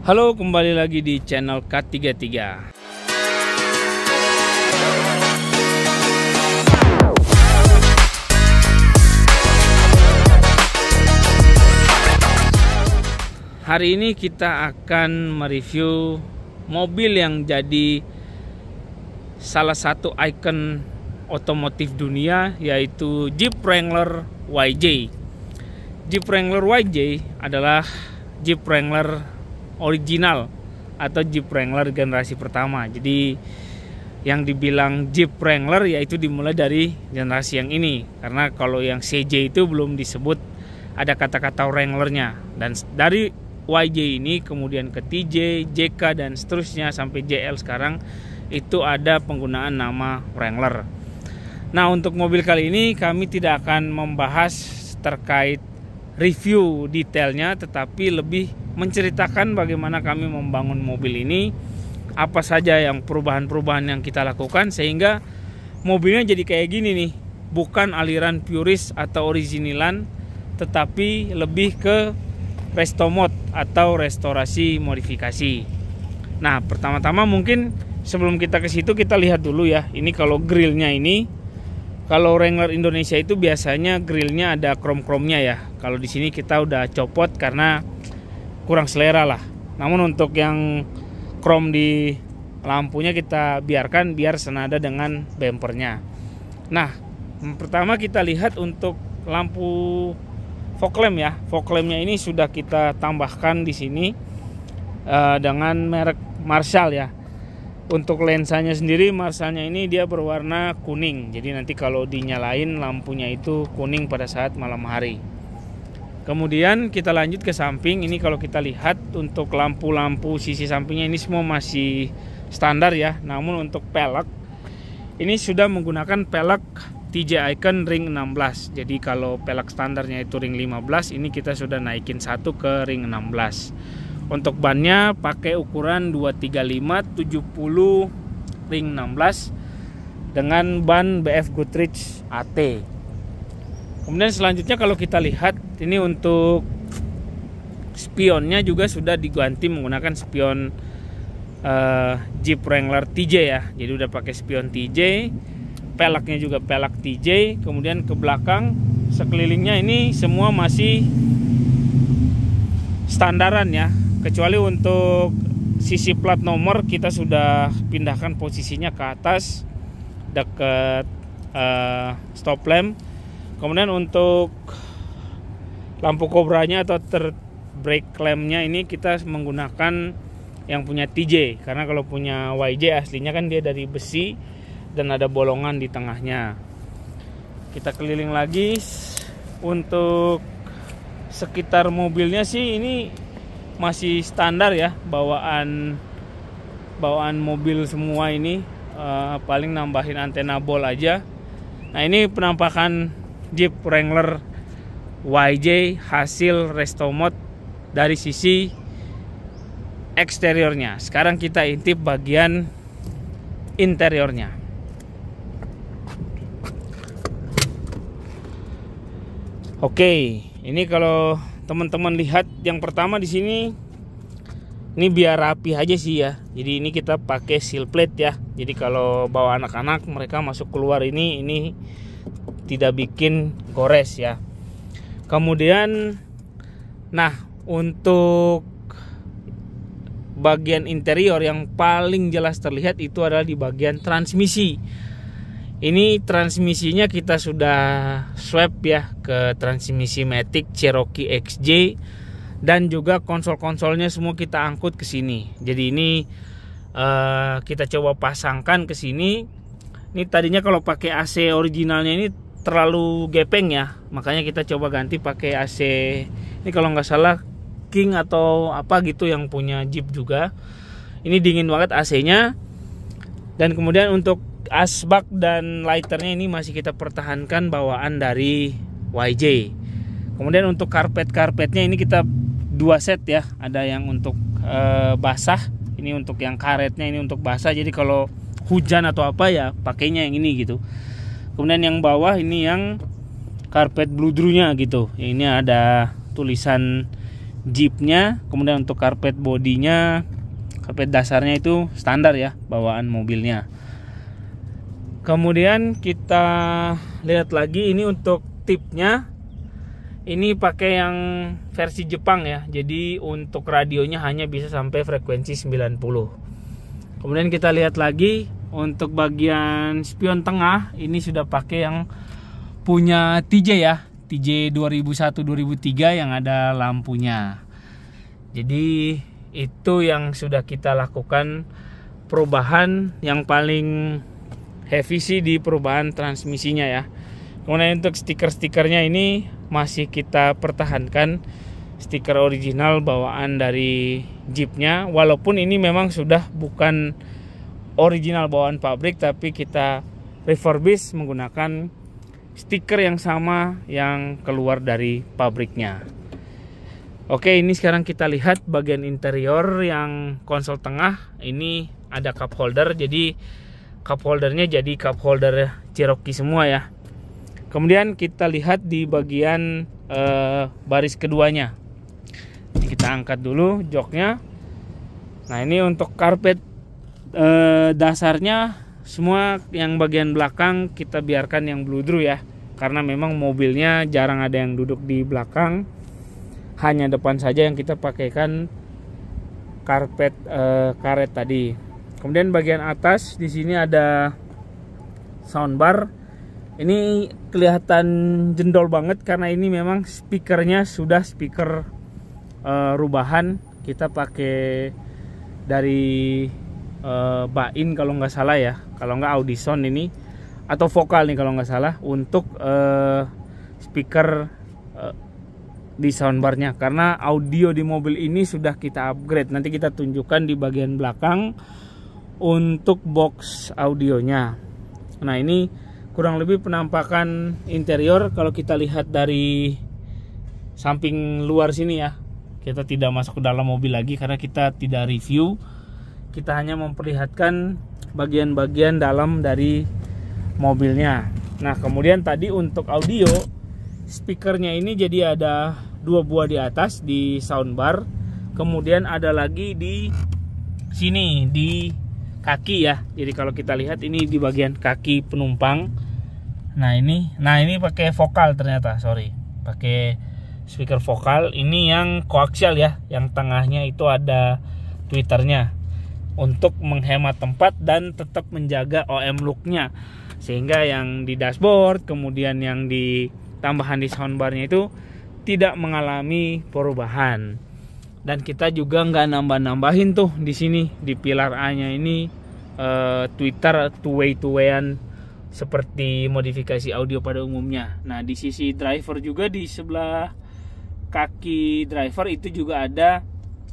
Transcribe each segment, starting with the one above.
Halo, kembali lagi di channel K33. Hari ini kita akan mereview mobil yang jadi salah satu ikon otomotif dunia, yaitu Jeep Wrangler YJ. Jeep Wrangler YJ adalah Jeep Wrangler original atau Jeep Wrangler generasi pertama. Jadi yang dibilang Jeep Wrangler yaitu dimulai dari generasi yang ini, karena kalau yang CJ itu belum disebut ada kata-kata Wranglernya. Dan dari YJ ini kemudian ke TJ, JK dan seterusnya sampai JL sekarang itu ada penggunaan nama Wrangler. Nah, untuk mobil kali ini kami tidak akan membahas terkait review detailnya, tetapi lebih menceritakan bagaimana kami membangun mobil ini, apa saja yang perubahan-perubahan yang kita lakukan sehingga mobilnya jadi kayak gini nih. Bukan aliran purist atau originalan, tetapi lebih ke resto mod atau restorasi modifikasi. Nah, pertama-tama mungkin sebelum kita ke situ kita lihat dulu ya. Ini kalau grillnya ini, kalau Wrangler Indonesia itu biasanya grillnya ada krom-kromnya ya. Kalau di sini kita udah copot karena kurang selera lah. Namun untuk yang krom di lampunya kita biarkan biar senada dengan bempernya. Nah, pertama kita lihat untuk lampu fog lamp ya. Fog lampnya ini sudah kita tambahkan di sini dengan merek Marshall ya. Untuk lensanya sendiri, Marshallnya ini dia berwarna kuning. Jadi nanti kalau dinyalain lampunya itu kuning pada saat malam hari. Kemudian kita lanjut ke samping. Ini kalau kita lihat untuk lampu-lampu sisi sampingnya ini semua masih standar ya. Namun untuk pelek ini sudah menggunakan pelek TJ Icon ring 16. Jadi kalau pelek standarnya itu ring 15, ini kita sudah naikin satu ke ring 16. Untuk bannya pakai ukuran 235 70 ring 16 dengan ban BF Goodrich AT. Kemudian selanjutnya kalau kita lihat ini untuk spionnya juga sudah diganti menggunakan spion Jeep Wrangler TJ ya. Jadi udah pakai spion TJ, peleknya juga pelek TJ. Kemudian ke belakang sekelilingnya ini semua masih standaran ya, kecuali untuk sisi plat nomor kita sudah pindahkan posisinya ke atas dekat stop lamp. Kemudian untuk lampu kobranya atau brake lampnya ini kita menggunakan yang punya TJ, karena kalau punya YJ aslinya kan dia dari besi dan ada bolongan di tengahnya. Kita keliling lagi. Untuk sekitar mobilnya sih ini masih standar ya, bawaan mobil semua ini, paling nambahin antena bol aja. Nah, ini penampakan Jeep Wrangler YJ hasil resto mod dari sisi eksteriornya. Sekarang kita intip bagian interiornya. Oke, ini kalau teman-teman lihat yang pertama di sini, ini biar rapi aja sih ya. Jadi ini kita pakai seal plate ya. Jadi kalau bawa anak-anak mereka masuk keluar ini tidak bikin gores ya. Kemudian nah, untuk bagian interior yang paling jelas terlihat itu adalah di bagian transmisi. Ini transmisinya kita sudah swap ya ke transmisi Matic Cherokee XJ, dan juga konsol-konsolnya semua kita angkut ke sini. Jadi ini kita coba pasangkan ke sini. Ini tadinya kalau pakai AC originalnya ini terlalu gepeng ya, makanya kita coba ganti pakai AC. Ini kalau nggak salah King atau apa gitu yang punya Jeep juga. Ini dingin banget AC-nya. Dan kemudian untuk asbak dan lighternya ini masih kita pertahankan bawaan dari YJ. Kemudian untuk karpetnya ini kita dua set ya, ada yang untuk basah, ini untuk yang karetnya ini untuk basah. Jadi kalau hujan atau apa ya pakainya yang ini gitu. Kemudian yang bawah ini yang karpet bludrunya gitu. Ini ada tulisan Jeepnya. Kemudian untuk karpet bodinya, karpet dasarnya itu standar ya bawaan mobilnya. Kemudian kita lihat lagi ini untuk tipnya. Ini pakai yang versi Jepang ya. Jadi untuk radionya hanya bisa sampai frekuensi 90. Kemudian kita lihat lagi untuk bagian spion tengah, ini sudah pakai yang punya TJ ya. TJ 2001-2003 yang ada lampunya. Jadi itu yang sudah kita lakukan perubahan. Yang paling heavy sih di perubahan transmisinya ya. Kemudian untuk stiker-stikernya ini masih kita pertahankan stiker original bawaan dari Jeepnya, walaupun ini memang sudah bukan original bawaan pabrik, tapi kita refurbish menggunakan stiker yang sama yang keluar dari pabriknya. Oke, ini sekarang kita lihat bagian interior yang konsol tengah. Ini ada cup holder, jadi cup holdernya jadi cup holder Cherokee semua ya. Kemudian kita lihat di bagian baris keduanya. Ini kita angkat dulu joknya. Nah, ini untuk karpet dasarnya semua yang bagian belakang kita biarkan yang bludru ya. Karena memang mobilnya jarang ada yang duduk di belakang. Hanya depan saja yang kita pakaikan karpet karet tadi. Kemudian bagian atas di sini ada soundbar. Ini kelihatan jendol banget karena ini memang speakernya sudah speaker rubahan. Kita pakai dari Bain kalau nggak salah ya, kalau nggak Audison ini, atau Vokal nih kalau nggak salah, untuk speaker di soundbarnya. Karena audio di mobil ini sudah kita upgrade. Nanti kita tunjukkan di bagian belakang untuk box audionya. Nah, ini kurang lebih penampakan interior. Kalau kita lihat dari samping luar sini ya, kita tidak masuk ke dalam mobil lagi karena kita tidak review. Kita hanya memperlihatkan bagian-bagian dalam dari mobilnya. Nah, kemudian tadi untuk audio, speakernya ini jadi ada 2 buah di atas di soundbar. Kemudian ada lagi di sini di kaki ya. Jadi kalau kita lihat ini di bagian kaki penumpang. Nah ini pakai vokal ternyata, pakai speaker vokal. Ini yang koaksial ya, yang tengahnya itu ada tweeternya untuk menghemat tempat dan tetap menjaga OM looknya, sehingga yang di dashboard kemudian yang di tambahan di soundbarnya itu tidak mengalami perubahan. Dan kita juga nggak nambah-nambahin tuh di sini di pilar A-nya ini tweeter two-way-an seperti modifikasi audio pada umumnya. Nah, di sisi driver juga di sebelah kaki driver itu juga ada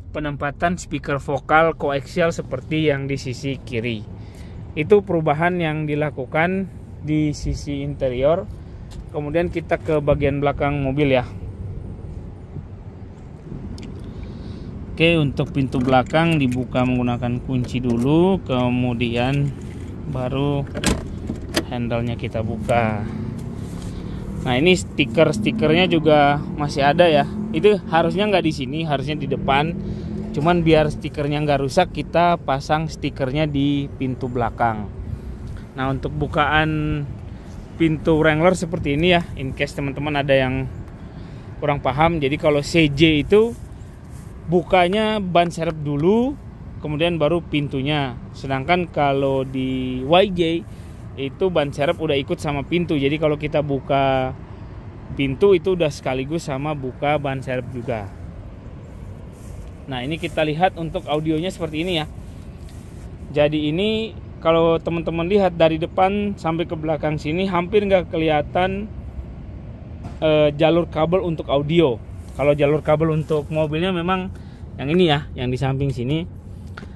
penempatan speaker vokal koaksial seperti yang di sisi kiri. Itu perubahan yang dilakukan di sisi interior. Kemudian kita ke bagian belakang mobil ya. Oke, untuk pintu belakang dibuka menggunakan kunci dulu, kemudian baru handle-nya kita buka. Nah, ini stikernya juga masih ada ya. Itu harusnya nggak di sini, harusnya di depan. Cuman biar stikernya nggak rusak, kita pasang stikernya di pintu belakang. Nah, untuk bukaan pintu Wrangler seperti ini ya, in case teman-teman ada yang kurang paham. Jadi kalau CJ itu bukanya ban serep dulu, kemudian baru pintunya. Sedangkan kalau di YJ itu ban serep udah ikut sama pintu. Jadi kalau kita buka pintu itu udah sekaligus sama buka ban serep juga. Nah, ini kita lihat untuk audionya seperti ini ya. Jadi ini kalau teman-teman lihat dari depan sampai ke belakang sini hampir nggak kelihatan jalur kabel untuk audio. Kalau jalur kabel untuk mobilnya memang yang ini ya, yang di samping sini.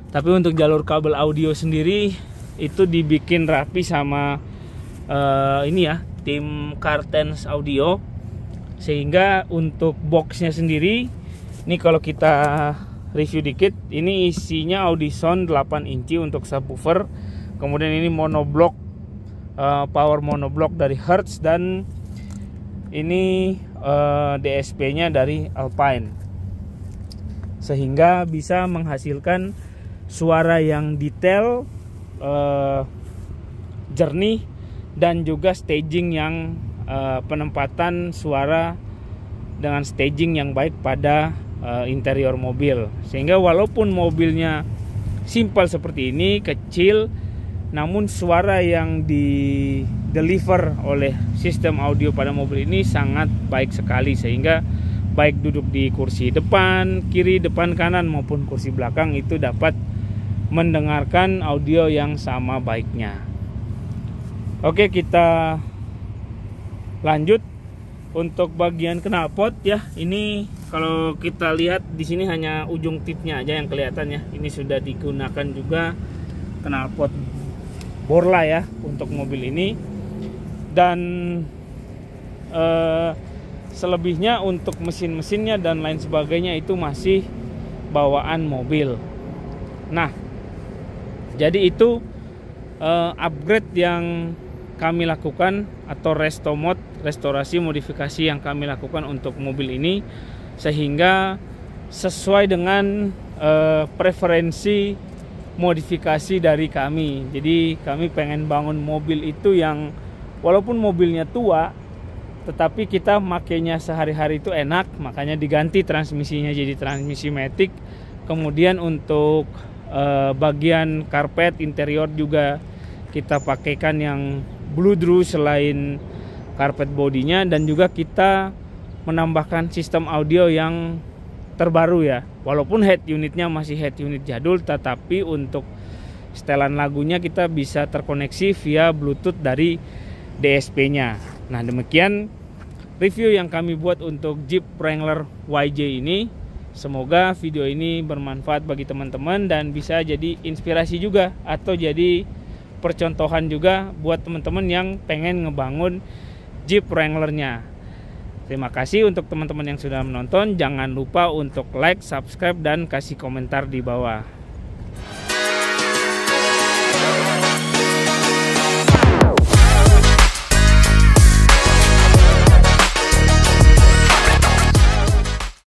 Tapi untuk jalur kabel audio sendiri itu dibikin rapi sama ini ya, tim Cartens Audio. Sehingga untuk boxnya sendiri, ini kalau kita review dikit, ini isinya Audison 8 inci untuk subwoofer. Kemudian ini monoblock, power monoblock dari Hertz, dan ini DSP nya dari Alpine. sehingga bisa menghasilkan suara yang detail, jernih, dan juga staging yang penempatan suara dengan staging yang baik pada interior mobil, sehingga walaupun mobilnya simpel seperti ini, kecil, namun suara yang di deliver oleh sistem audio pada mobil ini sangat baik sekali, sehingga baik duduk di kursi depan, kiri, depan, kanan maupun kursi belakang itu dapat mendengarkan audio yang sama baiknya. Oke, kita lanjut untuk bagian knalpot ya. Ini kalau kita lihat di sini hanya ujung tipnya aja yang kelihatan ya. Ini sudah digunakan juga knalpot Borla ya untuk mobil ini, dan selebihnya untuk mesin-mesinnya dan lain sebagainya itu masih bawaan mobil. Nah, jadi itu upgrade yang kami lakukan atau restorasi modifikasi yang kami lakukan untuk mobil ini, sehingga sesuai dengan preferensi modifikasi dari kami. Jadi kami pengen bangun mobil itu yang walaupun mobilnya tua, tetapi kita makainya sehari-hari itu enak, makanya diganti transmisinya jadi transmisi matic. Kemudian untuk bagian karpet interior juga kita pakaikan yang Bluedroo selain karpet bodinya, dan juga kita menambahkan sistem audio yang terbaru ya. Walaupun head unitnya masih head unit jadul, tetapi untuk setelan lagunya kita bisa terkoneksi via Bluetooth dari DSP-nya. Nah, demikian review yang kami buat untuk Jeep Wrangler YJ ini. Semoga video ini bermanfaat bagi teman-teman dan bisa jadi inspirasi juga atau jadi percontohan juga buat teman-teman yang pengen ngebangun Jeep Wrangler-nya. Terima kasih untuk teman-teman yang sudah menonton. Jangan lupa untuk like, subscribe, dan kasih komentar di bawah.